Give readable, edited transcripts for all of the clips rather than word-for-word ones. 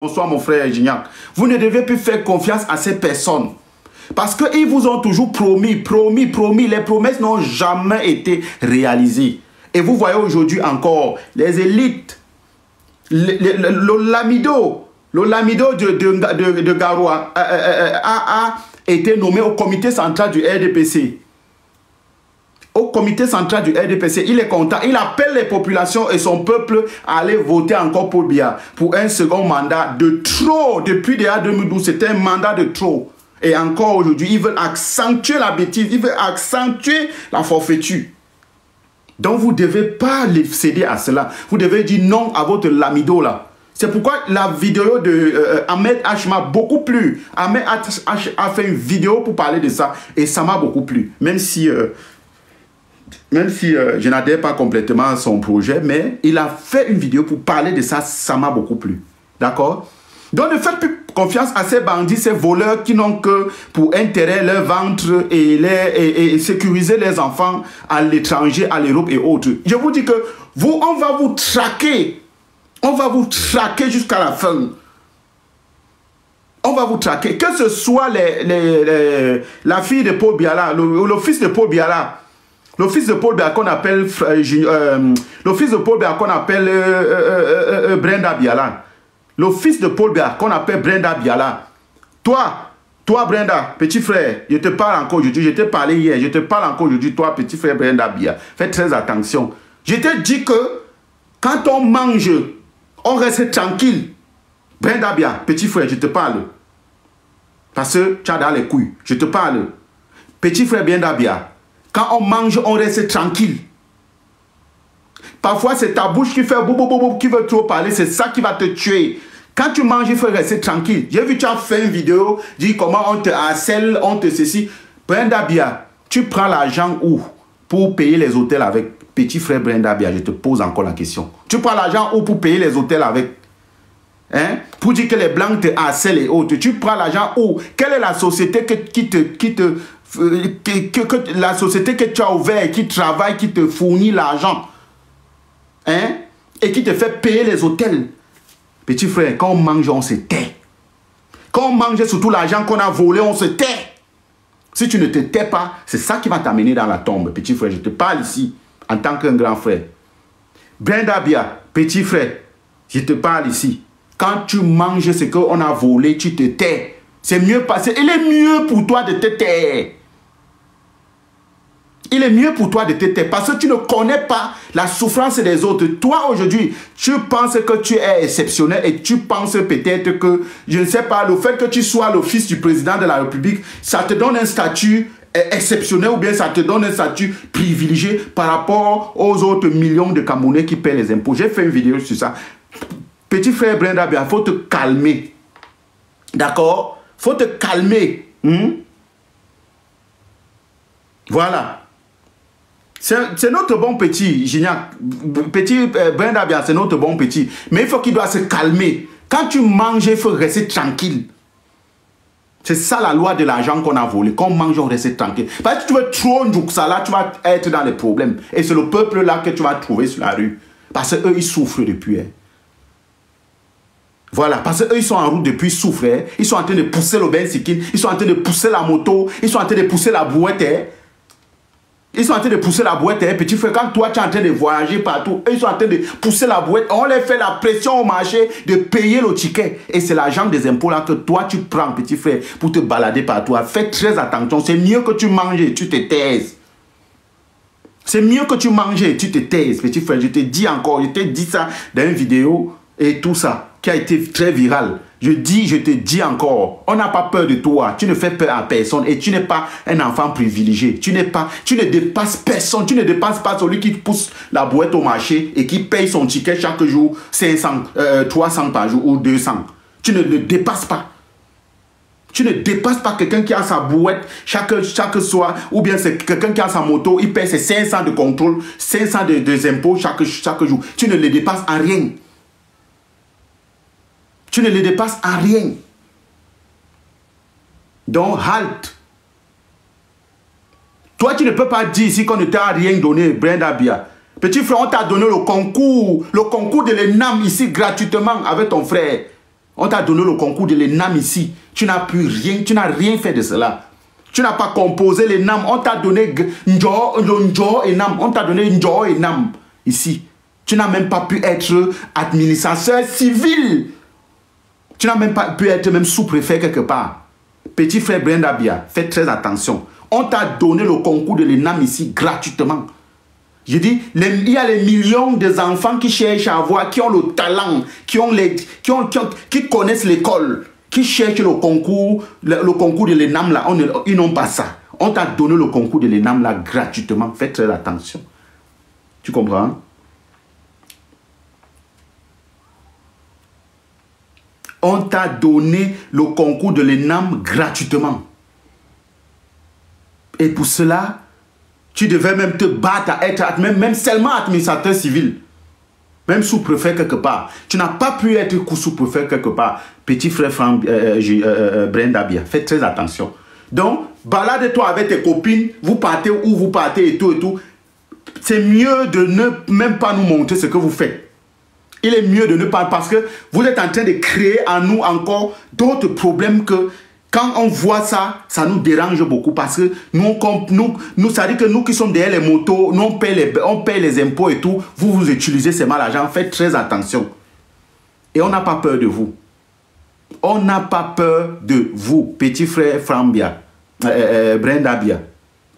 Bonsoir mon frère Gignac. Vous ne devez plus faire confiance à ces personnes. Parce qu'ils vous ont toujours promis. Les promesses n'ont jamais été réalisées. Et vous voyez aujourd'hui encore, les élites, le Lamido de Garoua a été nommé au comité central du RDPC. Au comité central du RDPC, il est content. Il appelle les populations et son peuple à aller voter encore pour Biya, pour un second mandat de trop. Depuis déjà 2012, c'était un mandat de trop. Et encore aujourd'hui, ils veulent accentuer la bêtise, ils veulent accentuer la forfaiture. Donc vous ne devez pas les céder à cela. Vous devez dire non à votre lamido là. C'est pourquoi la vidéo de Ahmed H m'a beaucoup plu. Ahmed H a fait une vidéo pour parler de ça et ça m'a beaucoup plu. Même si je n'adhère pas complètement à son projet, mais il a fait une vidéo pour parler de ça, ça m'a beaucoup plu. D'accord? Donc ne faites plus confiance à ces bandits, ces voleurs qui n'ont que pour intérêt leur ventre et sécuriser les enfants à l'étranger, à l'Europe et autres. Je vous dis que vous, on va vous traquer. On va vous traquer jusqu'à la fin. On va vous traquer. Que ce soit la fille de Paul Biya, le fils de Paul Biya, le fils de Paul Biya qu'on appelle Brenda Biya. Le fils de Paul Biya qu'on appelle Brenda Biya. Toi Brenda, petit frère, je te parle encore aujourd'hui, je t'ai parlé hier, je te parle encore aujourd'hui, toi petit frère Brenda Biya. Fais très attention. Je te dis que quand on mange, on reste tranquille. Brenda Biya, petit frère, je te parle. Parce que tu as dans les couilles. Je te parle. Petit frère Brenda Biya. Quand on mange, on reste tranquille. Parfois, c'est ta bouche qui fait boum, qui veut trop parler. C'est ça qui va te tuer. Quand tu manges, il faut rester tranquille. J'ai vu, tu as fait une vidéo, dit comment on te harcèle, on te ceci. Brenda Biya, tu prends l'argent où pour payer les hôtels avec? Petit frère Brenda Biya, je te pose encore la question. Tu prends l'argent où pour payer les hôtels avec? Hein? Pour dire que les blancs te harcèlent et autres. Tu prends l'argent où? Quelle est la société la société que tu as ouverte, qui travaille, qui te fournit l'argent, hein, et qui te fait payer les hôtels? Petit frère, quand on mange, on se tait. Quand on mange surtout l'argent qu'on a volé, on se tait. Si tu ne te tais pas, c'est ça qui va t'amener dans la tombe. Petit frère, je te parle ici en tant qu'un grand frère. Brenda Biya, petit frère, je te parle ici. Quand tu manges ce qu'on a volé, tu te tais. C'est mieux passer. Il est mieux pour toi de te taire. Il est mieux pour toi de te taire parce que tu ne connais pas la souffrance des autres. Toi, aujourd'hui, tu penses que tu es exceptionnel et tu penses peut-être que, je ne sais pas, le fait que tu sois le fils du président de la République, ça te donne un statut exceptionnel ou bien ça te donne un statut privilégié par rapport aux autres millions de Camerounais qui paient les impôts. J'ai fait une vidéo sur ça. Petit frère Brenda Biya, il faut te calmer. D'accord? Il faut te calmer. Voilà. C'est notre bon petit, Gignac. Petit Brenda Biya, c'est notre bon petit. Mais il faut qu'il doit se calmer. Quand tu manges, il faut rester tranquille. C'est ça la loi de l'argent qu'on a volé. Quand on mange, on reste tranquille. Parce que tu veux trop ça là, tu vas être dans les problèmes. Et c'est le peuple là que tu vas trouver sur la rue. Parce qu'eux, ils souffrent depuis. Hein. Voilà, parce qu'eux, ils sont en route depuis, ils souffrent. Hein. Ils sont en train de pousser le benzikin, ils sont en train de pousser la moto, ils sont en train de pousser la brouette. Hein. Ils sont en train de pousser la boîte, hein, petit frère. Quand toi, tu es en train de voyager partout, eux, ils sont en train de pousser la boîte. On leur fait la pression au marché de payer le ticket. Et c'est l'argent des impôts là que toi, tu prends, petit frère, pour te balader partout. Fais très attention. C'est mieux que tu manges et tu te taises. C'est mieux que tu manges et tu te taises, petit frère. Je te dis encore, je t'ai dit ça dans une vidéo et tout ça, qui a été très viral. Je te dis encore, on n'a pas peur de toi, tu ne fais peur à personne et tu n'es pas un enfant privilégié. Tu ne dépasses personne, tu ne dépasses pas celui qui pousse la boîte au marché et qui paye son ticket chaque jour 300 par jour ou 200. Tu ne le dépasses pas. Tu ne dépasses pas quelqu'un qui a sa boîte chaque soir ou bien c'est quelqu'un qui a sa moto, il paye ses 500 de contrôle, 500 de impôts chaque jour. Tu ne le dépasses en rien. Tu ne les dépasses à rien. Donc, halte. Toi, tu ne peux pas dire ici qu'on ne t'a rien donné, Brenda Biya. Petit frère, on t'a donné le concours de l'ENAM ici gratuitement avec ton frère. On t'a donné le concours de l'ENAM ici. Tu n'as rien fait de cela. Tu n'as pas composé l'ENAM. On t'a donné Ndjo ENAM. On t'a donné Ndjo ENAM ici. Tu n'as même pas pu être administrateur civil. Tu n'as même pas pu être même sous-préfet quelque part. Petit frère Brenda Bia, faites très attention. On t'a donné le concours de l'ENAM ici gratuitement. Je dis, il y a les millions d'enfants qui cherchent à avoir, qui ont le talent, qui connaissent l'école, qui cherchent le concours de l'ENAM là. Ils n'ont pas ça. On t'a donné le concours de l'ENAM là gratuitement. Faites très attention. Tu comprends? On t'a donné le concours de l'ENAM gratuitement. Et pour cela, tu devais même te battre à être même seulement administrateur civil. Même sous-préfet quelque part. Tu n'as pas pu être sous-préfet quelque part. Petit frère Brenda Bia, faites très attention. Donc, balade-toi avec tes copines, vous partez où vous partez et tout et tout. C'est mieux de ne même pas nous montrer ce que vous faites. Il est mieux de ne pas, parce que vous êtes en train de créer en nous encore d'autres problèmes que quand on voit ça, ça nous dérange beaucoup parce que nous ça dit que nous qui sommes derrière les motos, nous on paye les impôts et tout, vous utilisez ces mal l'argent, faites très attention. Et on n'a pas peur de vous. On n'a pas peur de vous, petit frère Brenda Bia.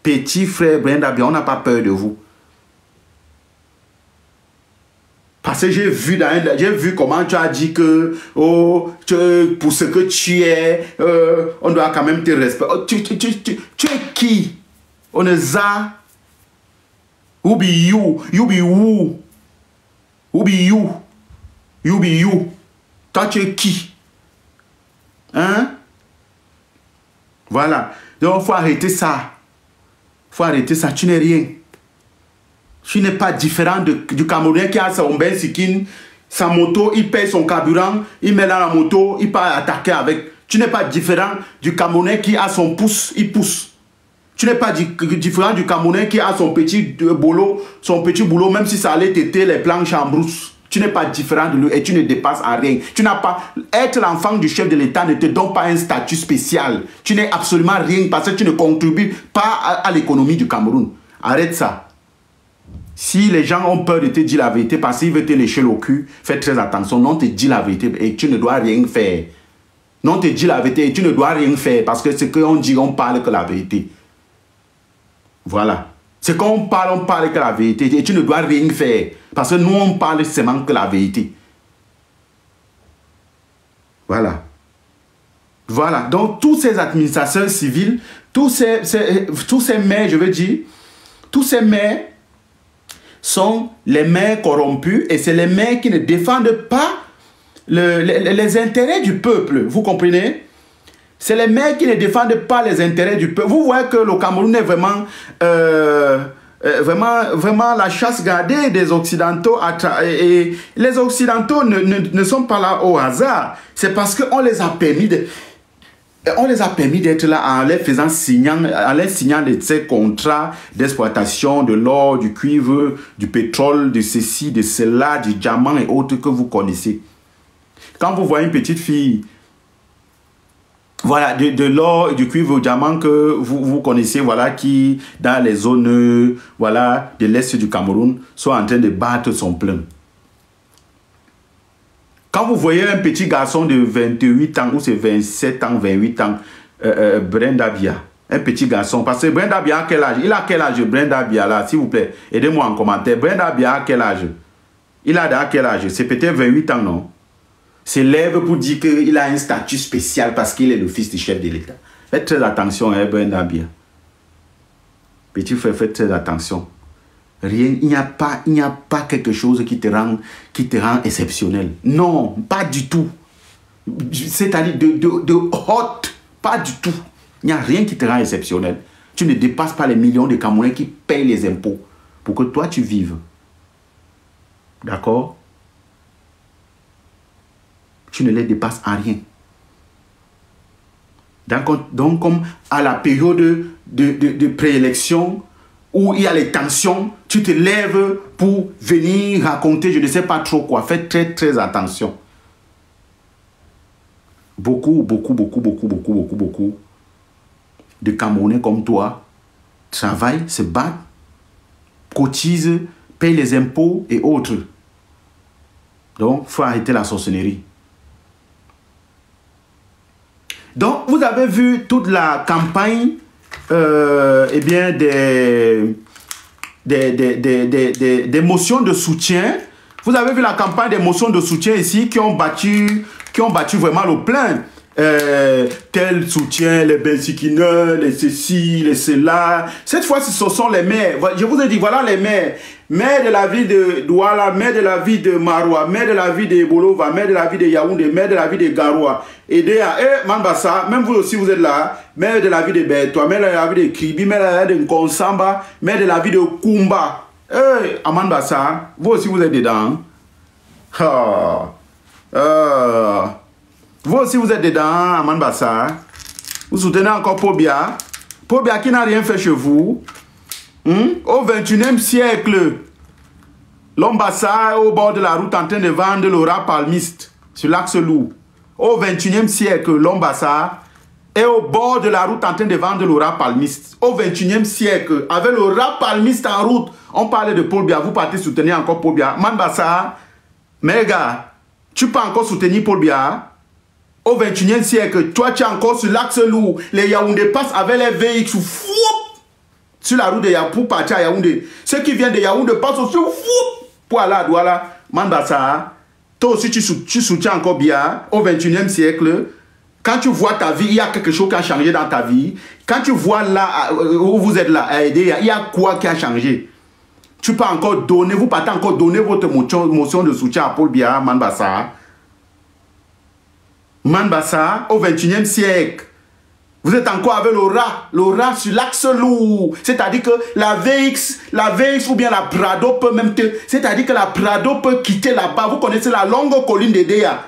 Petit frère Brenda Bia, on n'a pas peur de vous. Parce que j'ai vu comment tu as dit que pour ce que tu es, on doit quand même te respecter. Oh, tu es qui? On est ça. Who be you? You be who? Who be you? You be you. Toi, tu es qui? Hein? Voilà. Donc, il faut arrêter ça. Il faut arrêter ça. Tu n'es rien. Tu n'es pas différent du Camerounais qui a son Ben Sikin, sa moto, il paye son carburant, il met dans la moto, il part attaquer avec. Tu n'es pas différent du Camerounais qui a son pouce, il pousse. Tu n'es pas différent du Camerounais qui a son petit boulot, même si ça allait t'aider les planches en brousse. Tu n'es pas différent de lui et tu ne dépasses à rien. Tu n'as pas... Être l'enfant du chef de l'État ne te donne pas un statut spécial. Tu n'es absolument rien parce que tu ne contribues pas à l'économie du Cameroun. Arrête ça. Si les gens ont peur de te dire la vérité parce qu'ils veulent te lécher le cul, fais très attention. Non, te dis la vérité et tu ne dois rien faire. Non, te dis la vérité et tu ne dois rien faire parce que ce qu'on dit, on parle que la vérité. Voilà. Ce qu'on parle, on parle que la vérité et tu ne dois rien faire parce que nous, on parle seulement que la vérité. Voilà. Voilà. Donc, tous ces administrateurs civils, tous ces maires, je veux dire, tous ces maires sont les maires corrompus et c'est les maires qui ne défendent pas les intérêts du peuple. Vous comprenez? C'est les maires qui ne défendent pas les intérêts du peuple. Vous voyez que le Cameroun est vraiment la chasse gardée des Occidentaux. Et les Occidentaux ne sont pas là au hasard. C'est parce qu'on les a permis de... On les a permis d'être là en les faisant signant de ces contrats d'exploitation de l'or, du cuivre, du pétrole, de ceci, de cela, du diamant et autres que vous connaissez. Quand vous voyez une petite fille, voilà, de l'or, du cuivre, du diamant que vous connaissez, voilà, qui dans les zones, voilà, de l'est du Cameroun, sont en train de battre son plein. Quand vous voyez un petit garçon de 28 ans, ou c'est 27 ans, 28 ans, Brenda Bia, un petit garçon, parce que Brenda Bia a quel âge? Il a quel âge, Brenda Bia, là, s'il vous plaît? Aidez-moi en commentaire. Brenda Bia a quel âge? Il a quel âge? C'est peut-être 28 ans, non? S'élève pour dire qu'il a un statut spécial parce qu'il est le fils du chef de l'État. Faites très attention, hein, Brenda Bia. Petit frère, faites très attention. Rien, il n'y a pas quelque chose qui te rend exceptionnel. Non, pas du tout. C'est-à-dire de haute, pas du tout. Il n'y a rien qui te rend exceptionnel. Tu ne dépasses pas les millions de Camerounais qui payent les impôts pour que toi tu vives. D'accord? Tu ne les dépasses à rien. Donc comme à la période de préélection, où il y a les tensions, tu te lèves pour venir raconter, je ne sais pas trop quoi. Faites très très attention. beaucoup de Camerounais comme toi travaillent, se battent, cotisent, payent les impôts et autres. Donc, il faut arrêter la sorcellerie. Donc, vous avez vu toute la campagne eh bien, des motions de soutien. Vous avez vu la campagne des motions de soutien ici qui ont battu vraiment le plein. Tel soutien, les Bensikineurs, les ceci, les cela. Cette fois-ci, ce sont les maires. Je vous ai dit, voilà les maires. Maire de la ville de Douala, maire de la ville de Maroua, maire de la ville de Bolova, maire de la ville de Yaoundé, maire de la ville de Garoua. Et Mambasa, même vous aussi vous êtes là, maire de la ville de Bertois, maire de la ville de Kribi, maire de la ville de Nkonsamba, maire de la ville de Kumba. Amambasa, vous aussi vous êtes dedans. Vous aussi vous êtes dedans, Amambasa. Vous soutenez encore Pobia. Pobia qui n'a rien fait chez vous. Au 21e siècle, l'Ambassa est au bord de la route en train de vendre le rat palmiste sur l'axe Loup. Au 21e siècle, l'Ambassa est au bord de la route en train de vendre le rat palmiste. Au 21e siècle, avec le rat palmiste en route, on parlait de Paul Biya. Vous partez soutenir encore Paul Biya. Mambassa, mais gars, tu peux encore soutenir Paul Biya. Au 21e siècle, toi tu es encore sur l'axe Loup. Les Yaoundé passent avec les véhicules sur la route de Yaoundé pour partir à Yaoundé. Ceux qui viennent de Yaoundé passent aussi pour aller à Douala. Mambassa, toi aussi tu soutiens encore bien au 21e siècle. Quand tu vois ta vie, il y a quelque chose qui a changé dans ta vie. Quand tu vois là où vous êtes là à aider, il y a quoi qui a changé? Tu peux encore donner, vous partez encore donner votre motion de soutien à Paul Biya, Mambassa. Mambassa, au 21e siècle. Vous êtes encore avec le rat sur l'axe Loup. C'est-à-dire que la VX ou bien la Prado peut même c'est-à-dire que la Prado peut quitter là-bas. Vous connaissez la longue colline de Déa.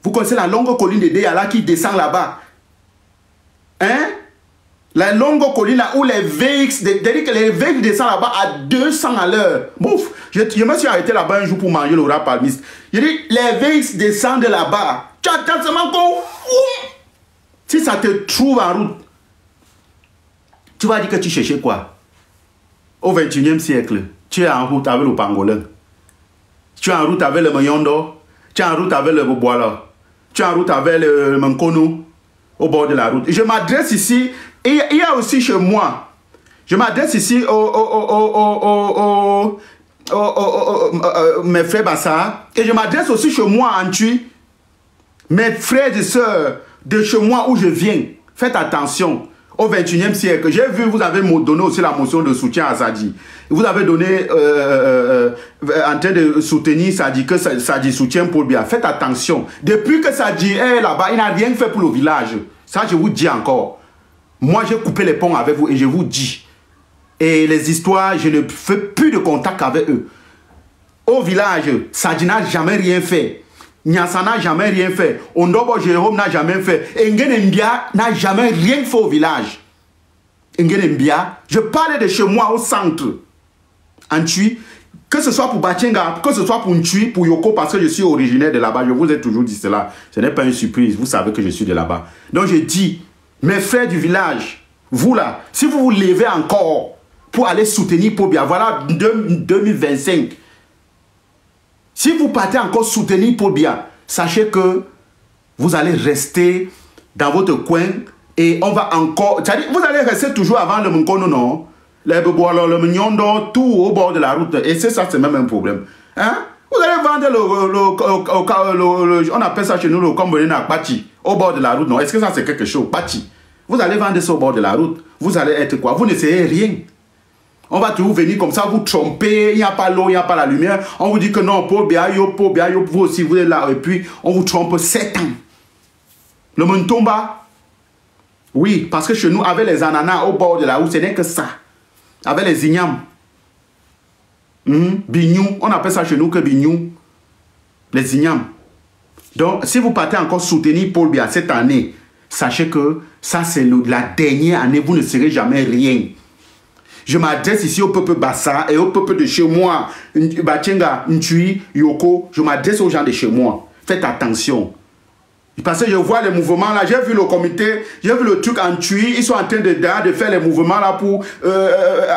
Vous connaissez la longue colline de Déa là qui descend là-bas. Hein? La longue colline là où les VX, c'est-à-dire que les VX descendent là-bas à 200 à l'heure. Bouf! Je me suis arrêté là-bas un jour pour manger le rat palmiste. Je dis, les VX descendent là-bas. Tu attends seulement qu'on... Si ça te trouve en route, tu vas dire que tu cherchais quoi? Au 21e siècle, tu es en route avec le pangolin. Tu es en route avec le Myondo. Tu es en route avec le Boboala. Tu es en route avec le Mankono au bord de la route. Je m'adresse ici, et il y a aussi chez moi, je m'adresse ici mes frères Bassa, et je m'adresse aussi chez moi en Tui, mes frères et sœurs de chez moi où je viens. Faites attention. Au 21e siècle, j'ai vu, vous avez donné aussi la motion de soutien à Sadi. Vous avez donné, en train de soutenir Sadi, que Sadi soutient Paul Biya. Faites attention. Depuis que Sadi est là-bas, il n'a rien fait pour le village. Ça, je vous dis encore. Moi, j'ai coupé les ponts avec vous et je vous dis. Et les histoires, je ne fais plus de contact avec eux. Au village, Sadi n'a jamais rien fait. Nyassa n'a jamais rien fait. Ondobo Jérôme n'a jamais fait. Ngene Mbia n'a jamais rien fait au village. Ngene Mbia, je parle de chez moi au centre. En Tui, que ce soit pour Bachenga, que ce soit pour Ntui, pour Yoko, parce que je suis originaire de là-bas. Je vous ai toujours dit cela. Ce n'est pas une surprise. Vous savez que je suis de là-bas. Donc je dis, mes frères du village, vous là, si vous vous levez encore pour aller soutenir Paul Biya, voilà 2025. Si vous partez encore soutenir Paul Biya, sachez que vous allez rester dans votre coin et on va encore... C'est-à-dire, vous allez rester toujours avant le Munkono, non? Le Boboalo, le Mignondo, tout au bord de la route. Et c'est ça, c'est même un problème. Hein? Vous allez vendre on appelle ça chez nous le Kombolina Pachi, au bord de la route, non? Est-ce que ça c'est quelque chose? Pachi. Vous allez vendre ça au bord de la route. Vous allez être quoi? Vous n'essayez rien. On va toujours venir comme ça, vous tromper, il n'y a pas l'eau, il n'y a pas la lumière. On vous dit que non, Paul Biya, vous aussi, vous êtes là. Et puis, on vous trompe 7 ans. Le Muntomba, oui, parce que chez nous, avec les ananas au bord de la route, ce n'est que ça. Avec les ignam. Bignou, on appelle ça chez nous que bignou. Les ignam. Donc, si vous partez encore soutenir Paul Biya cette année, sachez que ça, c'est la dernière année, vous ne serez jamais rien. Je m'adresse ici au peuple Bassa et au peuple de chez moi, Bachenga, Ntui, Yoko. Je m'adresse aux gens de chez moi. Faites attention. Parce que je vois les mouvements là, j'ai vu le comité, j'ai vu le truc en Tui, ils sont en train de faire les mouvements là pour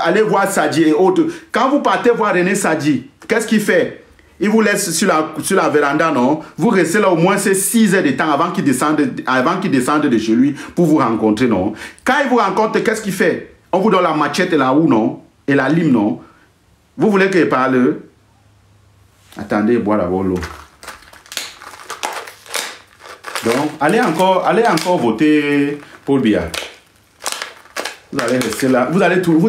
aller voir Sadji et autres. Quand vous partez voir René Sadji, qu'est-ce qu'il fait? Il vous laisse sur la véranda, non? Vous restez là au moins 6 heures de temps avant qu'il descende de chez lui pour vous rencontrer, non? Quand il vous rencontre, qu'est-ce qu'il fait? On vous donne la machette et la houe, non? Et la lime, non? Vous voulez qu'il parle? Attendez, boire d'abord l'eau. Donc, allez encore voter Paul Biya. Vous allez rester là. Vous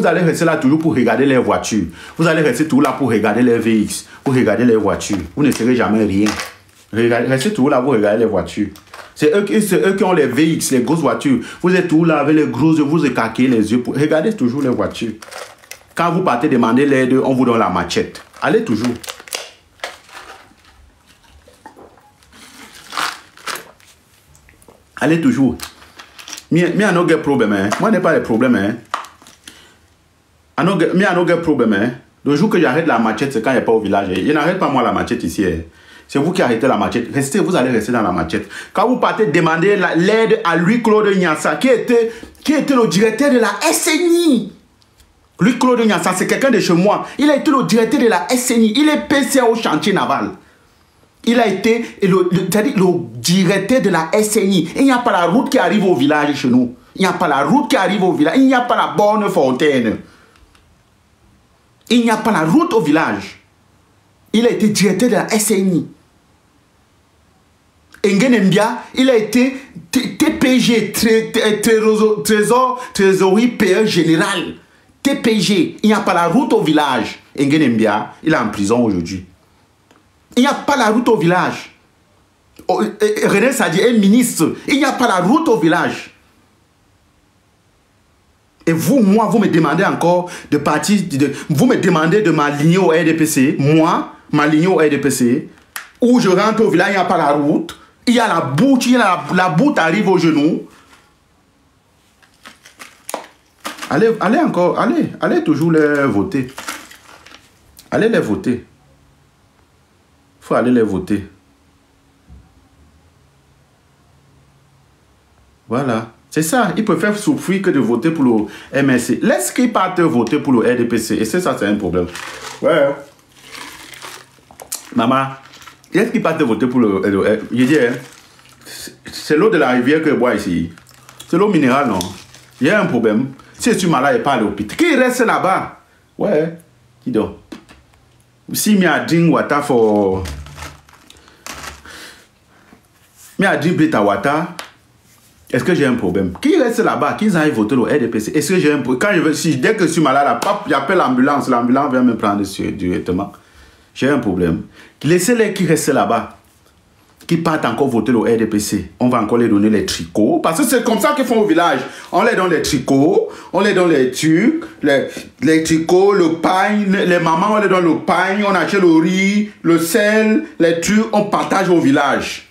allez rester là toujours pour regarder les voitures. Vous allez rester toujours là pour regarder les VX, pour regarder les voitures. Vous ne serez jamais rien. Restez toujours là pour regarder les voitures. C'est eux qui ont les VX, les grosses voitures. Vous êtes toujours là avec les grosses yeux, vous écarquez les yeux. Regardez toujours les voitures. Quand vous partez demander l'aide, on vous donne la machette. Allez toujours. Allez toujours. Mais I no get problem, hein. Moi, je n'ai pas de problème, hein. I no get problem, hein. Le jour que j'arrête la machette, c'est quand il n'y a pas au village. Je n'arrête pas moi la machette ici, hein. C'est vous qui arrêtez la machette. Restez, vous allez rester dans la machette. Quand vous partez demander l'aide à Louis-Claude Nyassa, qui était le directeur de la SNI. Louis-Claude Nyassa, c'est quelqu'un de chez moi. Il a été le directeur de la SNI. Il est PCA au chantier naval. Il a été le directeur de la SNI. Il n'y a pas la route qui arrive au village chez nous. Il n'y a pas la route qui arrive au village. Il n'y a pas la borne fontaine. Il n'y a pas la route au village. Il a été directeur de la SNI. Engenembia, il a été TPG, trésorerie payeur général. TPG, il n'y a pas la route au village. Engenembia, il est en prison aujourd'hui. Il n'y a pas la route au village. René Sadji est ministre. Il n'y a pas la route au village. Et vous, moi, vous me demandez encore de partir. Vous me demandez de m'aligner au RDPC. Moi, m'aligner au RDPC. Où je rentre au village, il n'y a pas la route. Il y a la boute. La boute arrive au genou. Allez encore. Allez toujours les voter. Allez les voter. Il faut aller les voter. Voilà. C'est ça. Ils préfèrent souffrir que de voter pour le MSC. Laisse qu'ils partent voter pour le RDPC. Et c'est ça, c'est un problème. Ouais. Maman, laisse qu'ils partent voter pour le... Je dis, hein, c'est l'eau de la rivière que je bois ici. C'est l'eau minérale, non? Il y a un problème. Si je suis malade, il n'est pas à l'hôpital. Qui reste là-bas? Ouais. Dis donc. Si me a drink water for bitter water, est-ce que j'ai un problème? Qui reste là-bas? Qui aillent voter au RDPC? Est-ce que j'ai un problème? Dès que je suis malade, j'appelle l'ambulance. L'ambulance vient me prendre directement. J'ai un problème. Laissez-les qui restent là-bas. Qui partent encore voter au RDPC. On va encore les donner les tricots. Parce que c'est comme ça qu'ils font au village. On les donne les tricots, on les donne les trucs, les tricots, le pain, les mamans, on les donne le pain, on achète le riz, le sel, les trucs, on partage au village.